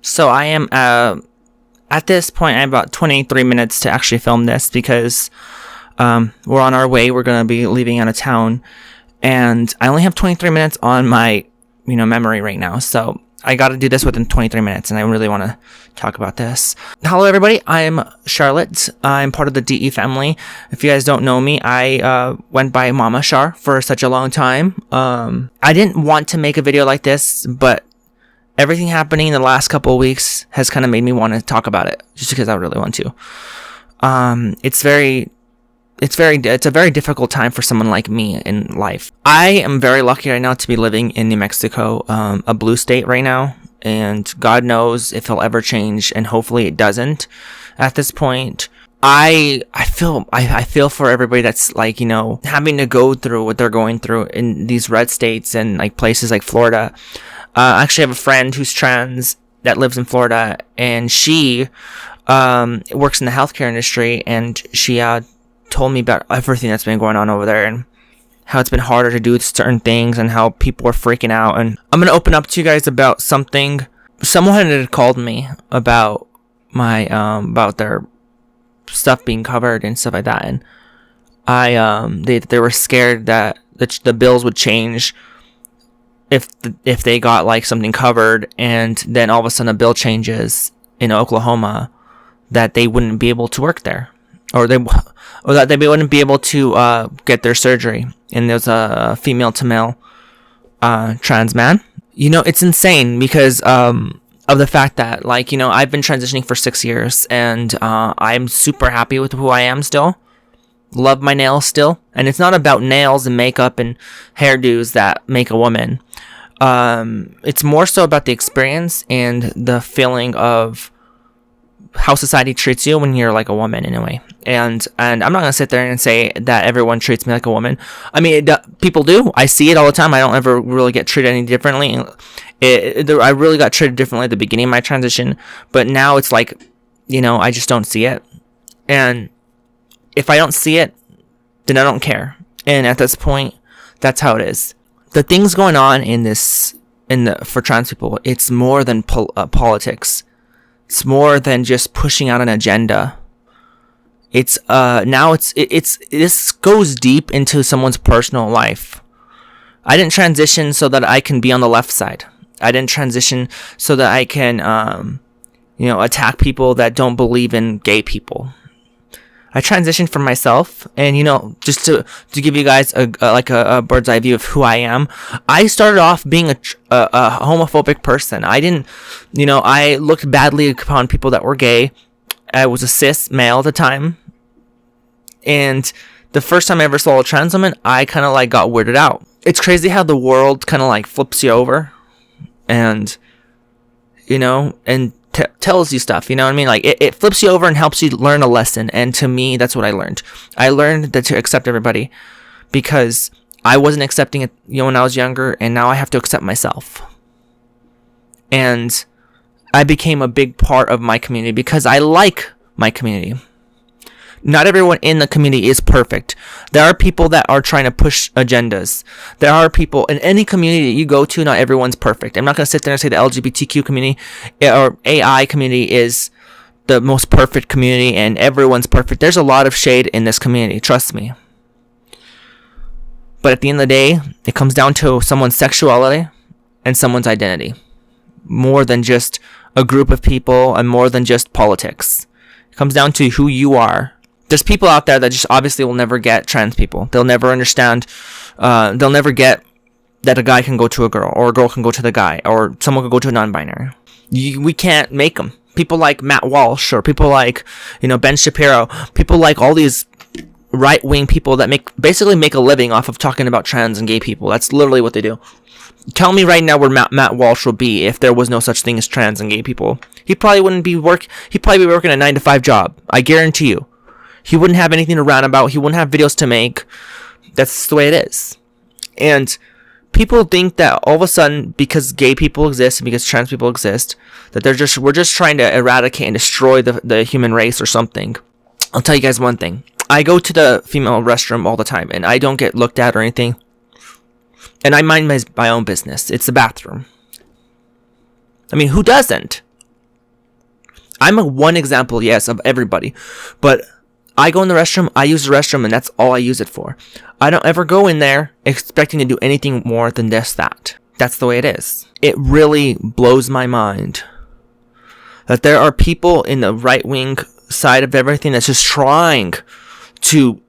So I am at this point I have about 23 minutes to actually film this because we're on our way. We're going to be leaving out of town, and I only have 23 minutes on my memory right now. So I got to do this within 23 minutes, and I really want to talk about this. Hello, everybody. I'm Charlotte. I'm part of the DE family. If you guys don't know me, I went by Mama Char for such a long time. I didn't want to make a video like this, but everything happening in the last couple of weeks has kind of made me want to talk about it, just because I really want to. It's a very difficult time for someone like me in life. I am very lucky right now to be living in New Mexico, a blue state right now, and God knows if it'll ever change, and hopefully it doesn't at this point. I feel for everybody that's having to go through what they're going through in these red states and places like Florida. I actually have a friend who's trans that lives in Florida, and she works in the healthcare industry, and she told me about everything that's been going on over there and how it's been harder to do certain things and how people are freaking out. And I'm going to open up to you guys about something. Someone had called me about my about their stuff being covered and stuff like that, and they were scared that the bills would change if they got something covered, and then all of a sudden a bill changes in Oklahoma that they wouldn't be able to work there, or that they wouldn't be able to get their surgery. And there's a female to male trans man. It's insane because of the fact that I've been transitioning for 6 years, and I'm super happy with who I am still. Love my nails still, and it's not about nails and makeup and hairdos that make a woman. It's more so about the experience and the feeling of how society treats you when you're like a woman in a way. And I'm not gonna sit there and say that everyone treats me like a woman. I mean, people do. I see it all the time. I don't ever really get treated any differently. I really got treated differently at the beginning of my transition, but now it's I just don't see it. And if I don't see it, then I don't care. And at this point, that's how it is. The things going on for trans people, it's more than politics. It's more than just pushing out an agenda. It's this goes deep into someone's personal life. I didn't transition so that I can be on the left side. I didn't transition so that I can attack people that don't believe in gay people. I transitioned for myself, and just to give you guys a bird's eye view of who I am. I started off being a homophobic person. I didn't, I looked badly upon people that were gay. I was a cis male at the time, and the first time I ever saw a trans woman, I kind of got weirded out. It's crazy how the world kind of flips you over, and tells you stuff, you know what I mean? It flips you over and helps you learn a lesson. And to me, that's what I learned. I learned that to accept everybody, because I wasn't accepting it, when I was younger, and now I have to accept myself. And I became a big part of my community because I like my community. Not everyone in the community is perfect. There are people that are trying to push agendas. There are people in any community that you go to, not everyone's perfect. I'm not going to sit there and say the LGBTQ community or AI community is the most perfect community and everyone's perfect. There's a lot of shade in this community, trust me. But at the end of the day, it comes down to someone's sexuality and someone's identity. More than just a group of people and more than just politics. It comes down to who you are. There's people out there that just obviously will never get trans people. They'll never understand. They'll never get that a guy can go to a girl, or a girl can go to the guy, or someone can go to a non-binary. We can't make them. People like Matt Walsh, or people like Ben Shapiro. People like all these right-wing people that basically make a living off of talking about trans and gay people. That's literally what they do. Tell me right now where Matt Walsh would be if there was no such thing as trans and gay people. He'd probably be working a 9-to-5 job. I guarantee you. He wouldn't have anything to rant about. He wouldn't have videos to make. That's the way it is. And people think that all of a sudden, because gay people exist and because trans people exist, that we're just trying to eradicate and destroy the human race or something. I'll tell you guys one thing. I go to the female restroom all the time, and I don't get looked at or anything. And I mind my own business. It's the bathroom. I mean, who doesn't? I'm one example, yes, of everybody. But I go in the restroom, I use the restroom, and that's all I use it for. I don't ever go in there expecting to do anything more than that. That's the way it is. It really blows my mind that there are people in the right-wing side of everything that's just trying to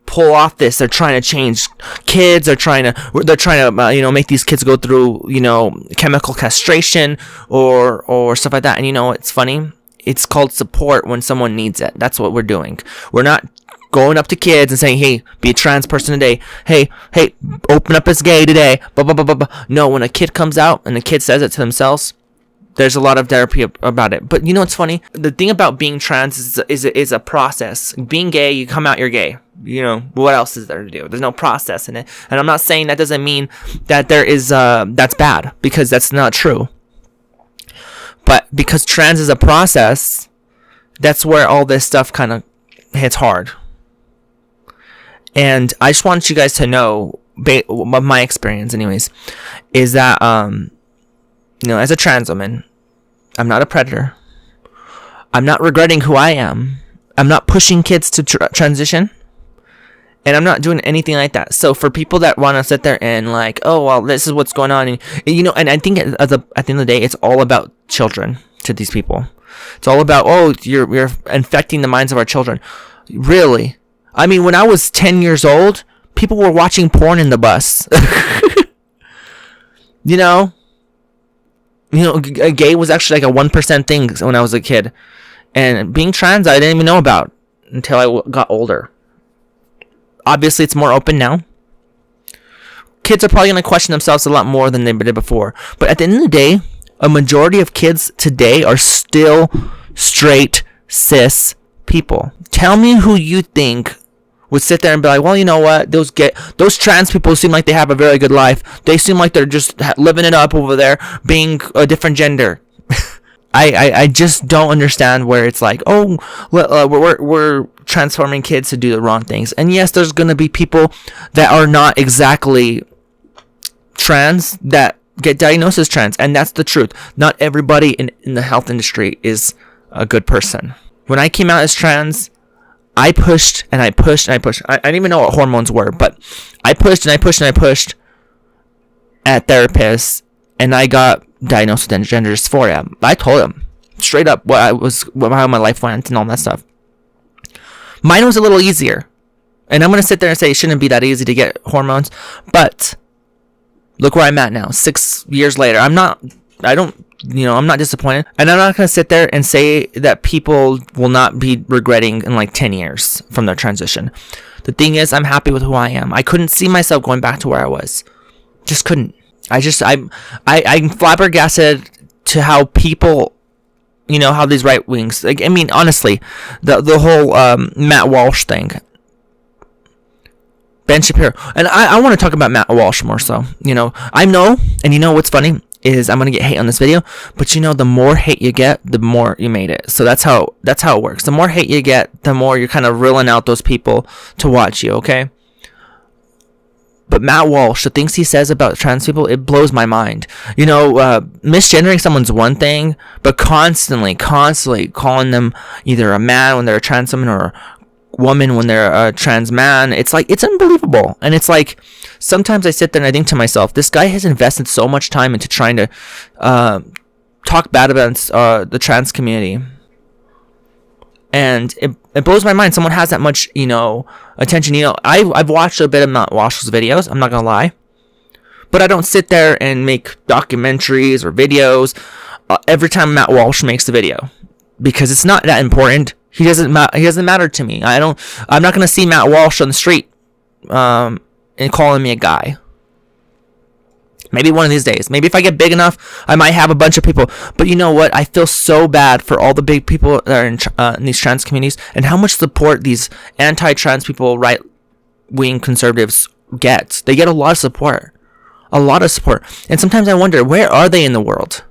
pull off this. They're trying to change kids. They're trying to make these kids go through, chemical castration or stuff like that. And it's funny. It's called support when someone needs it. That's what we're doing. We're not going up to kids and saying, hey, be a trans person today. Hey, open up as gay today. Blah, blah, blah, blah, blah. No, when a kid comes out and the kid says it to themselves, there's a lot of therapy about it. But it's funny. The thing about being trans is a process. Being gay, you come out, you're gay. What else is there to do? There's no process in it. And I'm not saying that doesn't mean that there is, that's bad, because that's not true. But because trans is a process, that's where all this stuff kind of hits hard. And I just want you guys to know, my experience anyways, is that, as a trans woman, I'm not a predator. I'm not regretting who I am. I'm not pushing kids to transition. And I'm not doing anything like that. So for people that want to sit there and like, oh, well, this is what's going on. And, and I think at the end of the day, it's all about children to these people. It's all about, oh, you're infecting the minds of our children. Really? I mean, when I was 10 years old, people were watching porn in the bus. Gay was actually like a 1% thing when I was a kid. And being trans, I didn't even know about until I got older. Obviously, it's more open now. Kids are probably going to question themselves a lot more than they did before. But at the end of the day, a majority of kids today are still straight, cis people. Tell me who you think would sit there and be like, well, you know what? Those trans people seem like they have a very good life. They seem like they're just living it up over there, being a different gender. I just don't understand where it's like, oh, we're transforming kids to do the wrong things. And yes, there's going to be people that are not exactly trans that get diagnosed as trans. And that's the truth. Not everybody in the health industry is a good person. When I came out as trans, I pushed and I pushed and I pushed. I didn't even know what hormones were, but I pushed and I pushed and I pushed at therapists, and I got diagnosed with gender dysphoria. I told him straight up how my life went and all that stuff. Mine was a little easier, and I'm gonna sit there and say it shouldn't be that easy to get hormones, but look where I'm at now. 6 years later, I'm not disappointed, and I'm not gonna sit there and say that people will not be regretting in like 10 years from their transition. The thing is, I'm happy with who I am. I couldn't see myself going back to where I was. Just couldn't. I'm flabbergasted to how people, how these right wings, like, I mean, honestly, the whole Matt Walsh thing, Ben Shapiro, and I want to talk about Matt Walsh more so. I know, and what's funny is I'm gonna get hate on this video, but the more hate you get, the more you made it. So that's how it works. The more hate you get, the more you're kind of reeling out those people to watch you. Okay. But Matt Walsh, the things he says about trans people, it blows my mind. Misgendering someone's one thing, but constantly calling them either a man when they're a trans woman or a woman when they're a trans man. It's like, it's unbelievable. And it's like, sometimes I sit there and I think to myself, this guy has invested so much time into trying to talk bad about the trans community. And it blows my mind someone has that much, attention. I've watched a bit of Matt Walsh's videos, I'm not gonna lie. But I don't sit there and make documentaries or videos every time Matt Walsh makes a video, because it's not that important. He doesn't matter to me. I'm not gonna see Matt Walsh on the street and calling me a guy. Maybe one of these days. Maybe if I get big enough, I might have a bunch of people. But you know what? I feel so bad for all the big people that are in these trans communities, and how much support these anti-trans people, right-wing conservatives get. They get a lot of support. A lot of support. And sometimes I wonder, where are they in the world?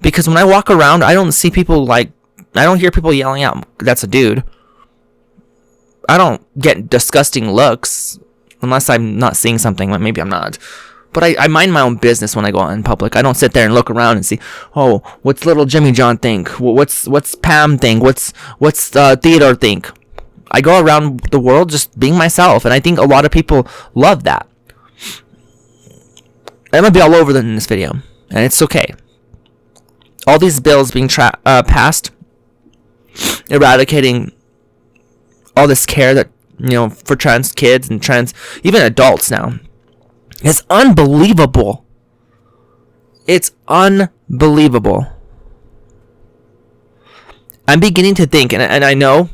Because when I walk around, I don't see people I don't hear people yelling out, that's a dude. I don't get disgusting looks, unless I'm not seeing something. Maybe I'm not. But I mind my own business when I go out in public. I don't sit there and look around and see, oh, what's little Jimmy John think? What's Pam think? What's Theodore think? I go around the world just being myself, and I think a lot of people love that. I'm gonna be all over in this video, and it's okay. All these bills being passed, eradicating all this care that, for trans kids and trans, even adults now. It's unbelievable. It's unbelievable. I'm beginning to think, and I know,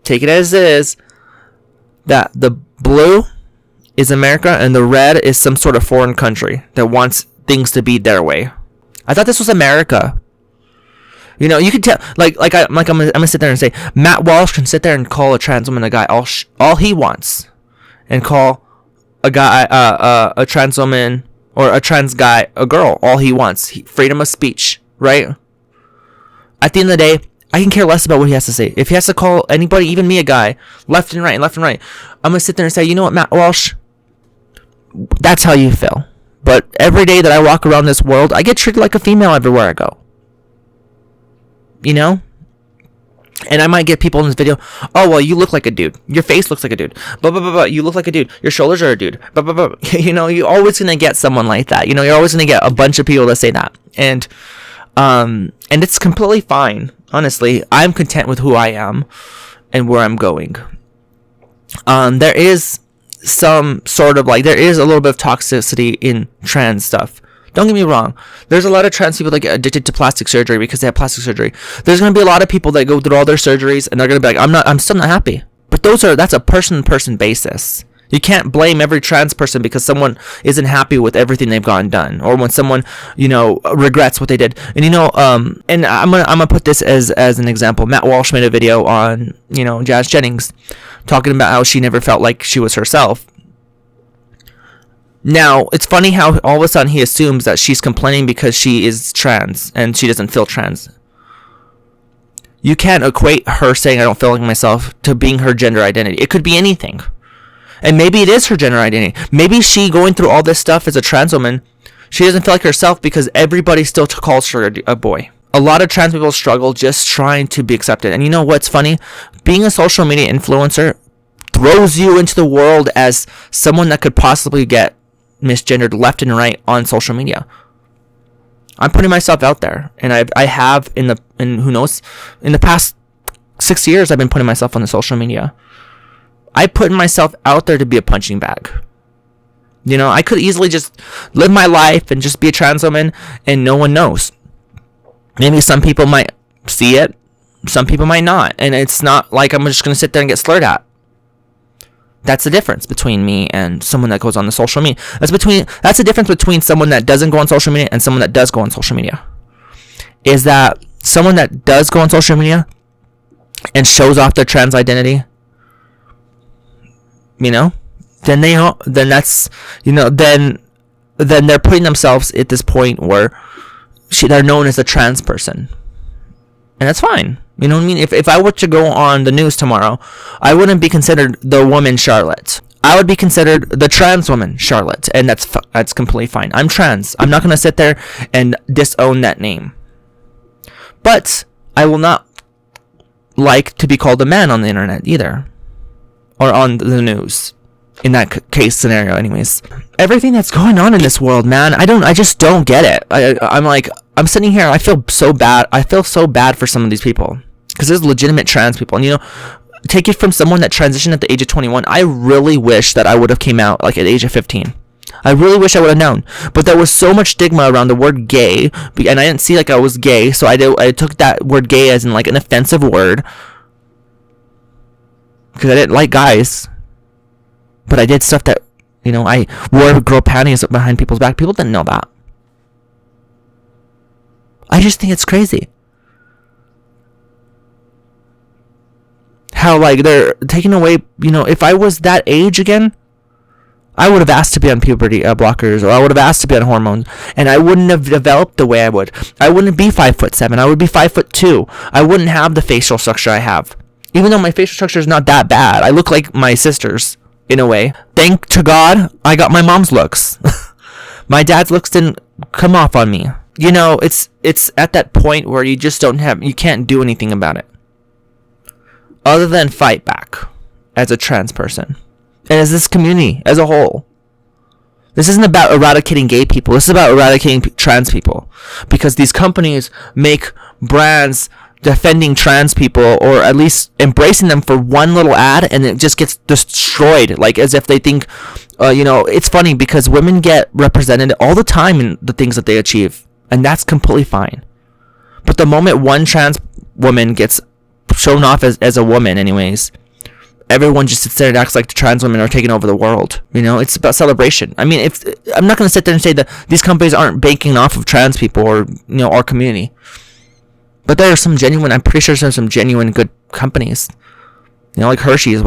take it as it is, that the blue is America and the red is some sort of foreign country that wants things to be their way. I thought this was America. You can tell, I'm gonna sit there and say, Matt Walsh can sit there and call a trans woman a guy all he wants, and call a guy, a trans woman or a trans guy, a girl, all he wants. Freedom of speech, right? At the end of the day, I can care less about what he has to say. If he has to call anybody, even me, a guy, left and right, I'm gonna sit there and say, you know what, Matt Walsh, that's how you feel. But every day that I walk around this world, I get treated like a female everywhere I go. And I might get people in this video, oh, well, you look like a dude. Your face looks like a dude. Blah, blah, blah, blah. You look like a dude. Your shoulders are a dude. Blah, blah, blah. You're always going to get someone like that. You're always going to get a bunch of people that say that. And it's completely fine. Honestly, I'm content with who I am and where I'm going. There is some sort of there is a little bit of toxicity in trans stuff. Don't get me wrong. There's a lot of trans people that get addicted to plastic surgery because they have plastic surgery. There's going to be a lot of people that go through all their surgeries and they're going to be like, I'm still not happy. But that's a person-to-person basis. You can't blame every trans person because someone isn't happy with everything they've gotten done, or when someone, regrets what they did. And and I'm gonna put this as an example. Matt Walsh made a video on, Jazz Jennings, talking about how she never felt like she was herself. Now, it's funny how all of a sudden he assumes that she's complaining because she is trans and she doesn't feel trans. You can't equate her saying I don't feel like myself to being her gender identity. It could be anything. And maybe it is her gender identity. Maybe she going through all this stuff as a trans woman, she doesn't feel like herself because everybody still calls her a boy. A lot of trans people struggle just trying to be accepted. And you know what's funny? Being a social media influencer throws you into the world as someone that could possibly get misgendered left and right on social media. I'm putting myself out there, and I have in the past 6 years I've been putting myself on the social media. I put myself out there to be a punching bag. I could easily just live my life and just be a trans woman and no one knows. Maybe some people might see it, some people might not, and it's not like I'm just going to sit there and get slurred at. That's the difference between me and someone that goes on the social media. That's the difference between someone that doesn't go on social media and someone that does go on social media. Is that someone that does go on social media and shows off their trans identity, then that's, then they're putting themselves at this point where they're known as a trans person. And that's fine. You know what I mean? If I were to go on the news tomorrow, I wouldn't be considered the woman Charlotte. I would be considered the trans woman Charlotte, and that's completely fine. I'm trans. I'm not going to sit there and disown that name. But I will not like to be called a man on the internet either, or on the news. In that case scenario, anyways. Everything that's going on in this world, man, I just don't get it. I'm sitting here, I feel so bad. I feel so bad for some of these people. Because there's legitimate trans people. And, take it from someone that transitioned at the age of 21. I really wish that I would have came out, at the age of 15. I really wish I would have known. But there was so much stigma around the word gay. And I didn't see I was gay. So I took that word gay as in, an offensive word. Because I didn't like guys. But I did stuff that, I wore girl panties behind people's back. People didn't know that. I just think it's crazy. How, they're taking away, if I was that age again, I would have asked to be on puberty blockers, or I would have asked to be on hormones, and I wouldn't have developed the way I would. I wouldn't be 5'7". I would be 5'2". I wouldn't have the facial structure I have. Even though my facial structure is not that bad. I look like my sisters. In a way. Thank to God, I got my mom's looks. My dad's looks didn't come off on me. You know, it's at that point where you just you can't do anything about it. Other than fight back as a trans person. And as this community as a whole. This isn't about eradicating gay people. This is about eradicating trans people. Because these companies make brands defending trans people, or at least embracing them for one little ad, and it just gets destroyed. Like, as if they think, it's funny because women get represented all the time in the things that they achieve. And that's completely fine. But the moment one trans woman gets shown off as a woman anyways, everyone just sits there and acts like the trans women are taking over the world. It's about celebration. I mean, I'm not going to sit there and say that these companies aren't banking off of trans people or, our community. But there are some genuine, I'm pretty sure there's some genuine good companies. Like Hershey's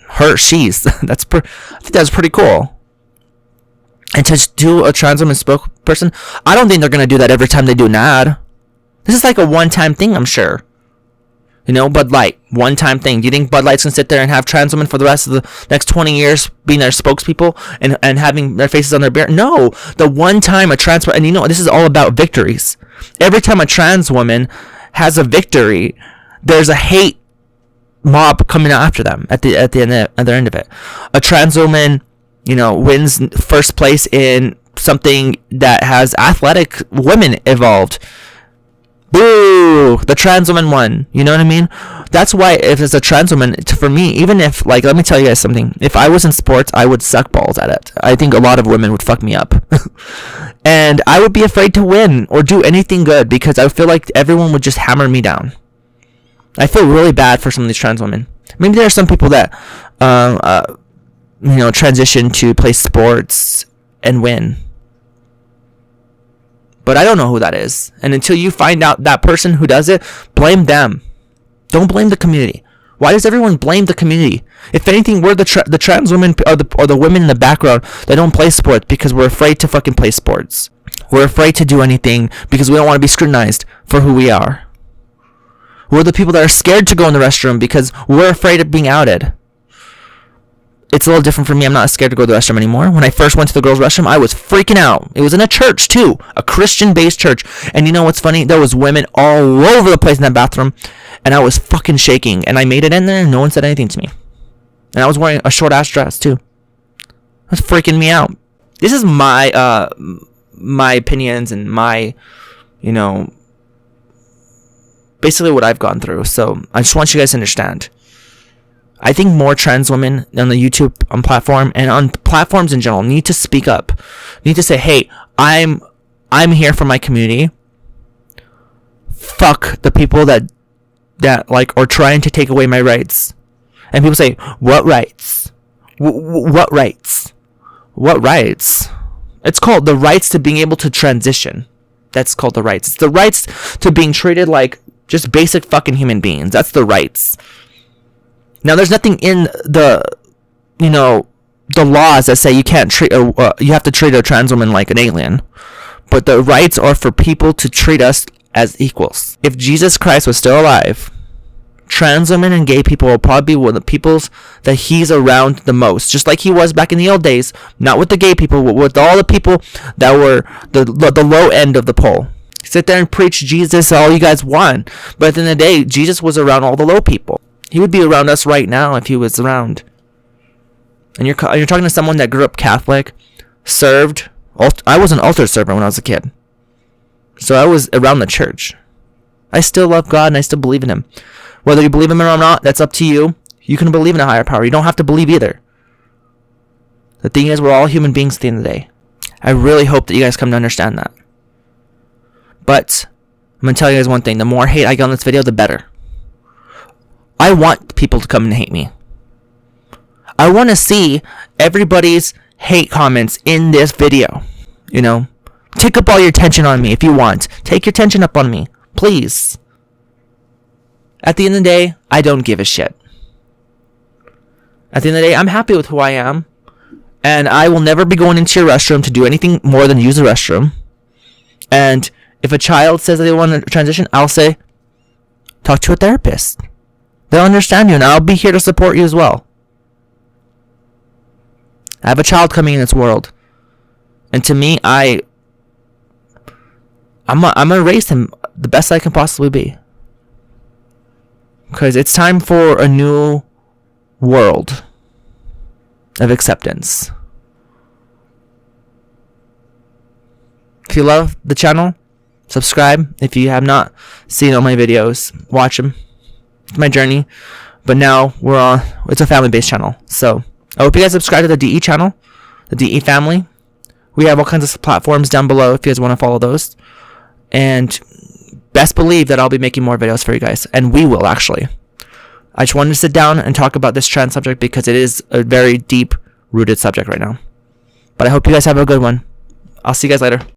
Hershey's. I think that's pretty cool. And to do a trans woman spokesperson, I don't think they're going to do that every time they do an ad. This is like a one-time thing, I'm sure. Bud Light, one-time thing. Do you think Bud Light's going to sit there and have trans women for the rest of the next 20 years being their spokespeople and having their faces on their beer? No. The one time a trans... And this is all about victories. Every time a trans woman has a victory, there's a hate mob coming after them at the end of it. A trans woman, wins first place in something that has athletic women involved. Boo! The trans woman won. You know what I mean? That's why if it's a trans woman, for me, even if, let me tell you guys something. If I was in sports, I would suck balls at it. I think a lot of women would fuck me up. And I would be afraid to win or do anything good because I feel like everyone would just hammer me down. I feel really bad for some of these trans women. Maybe there are some people that, transition to play sports and win. But I don't know who that is. And until you find out that person who does it, blame them. Don't blame the community. Why does everyone blame the community? If anything, we're the trans women or the women in the background that don't play sports because we're afraid to fucking play sports. We're afraid to do anything because we don't want to be scrutinized for who we are. We're the people that are scared to go in the restroom because we're afraid of being outed. It's a little different for me. I'm not scared to go to the restroom anymore. When I first went to the girls' restroom, I was freaking out. It was in a church, too. A Christian-based church. And you know what's funny? There was women all over the place in that bathroom. And I was fucking shaking. And I made it in there and no one said anything to me. And I was wearing a short-ass dress, too. It was freaking me out. This is my opinions and my, basically what I've gone through. So I just want you guys to understand. I think more trans women on the YouTube platform and on platforms in general need to speak up. Need to say, "Hey, I'm here for my community. Fuck the people that are trying to take away my rights." And people say, "What rights? What rights? What rights?" It's called the rights to being able to transition. That's called the rights. It's the rights to being treated like just basic fucking human beings. That's the rights. Now, there's nothing in the laws that say you can't treat, you have to treat a trans woman like an alien. But the rights are for people to treat us as equals. If Jesus Christ was still alive, trans women and gay people will probably be one of the peoples that he's around the most. Just like he was back in the old days, not with the gay people, but with all the people that were the low end of the pole. Sit there and preach Jesus all you guys want. But at the end of the day, Jesus was around all the low people. He would be around us right now if he was around. And you're talking to someone that grew up Catholic, served. I was an altar server when I was a kid. So I was around the church. I still love God and I still believe in him. Whether you believe in him or not, that's up to you. You can believe in a higher power. You don't have to believe either. The thing is, we're all human beings at the end of the day. I really hope that you guys come to understand that. But I'm going to tell you guys one thing. The more hate I get on this video, the better. I want people to come and hate me. I want to see everybody's hate comments in this video. Take up all your attention on me if you want. Take your attention up on me. Please. At the end of the day, I don't give a shit. At the end of the day, I'm happy with who I am. And I will never be going into your restroom to do anything more than use the restroom. And if a child says that they want to transition, I'll say, talk to a therapist. They'll understand you, and I'll be here to support you as well. I have a child coming in this world. And to me, I'm gonna raise him the best I can possibly be. Because it's time for a new world of acceptance. If you love the channel, subscribe. If you have not seen all my videos, watch them. It's my journey. But now it's a family-based channel. So I hope you guys subscribe to the DE channel, the DE family. We have all kinds of platforms down below if you guys want to follow those. And best believe that I'll be making more videos for you guys. And we will, actually. I just wanted to sit down and talk about this trans subject because it is a very deep-rooted subject right now. But I hope you guys have a good one. I'll see you guys later.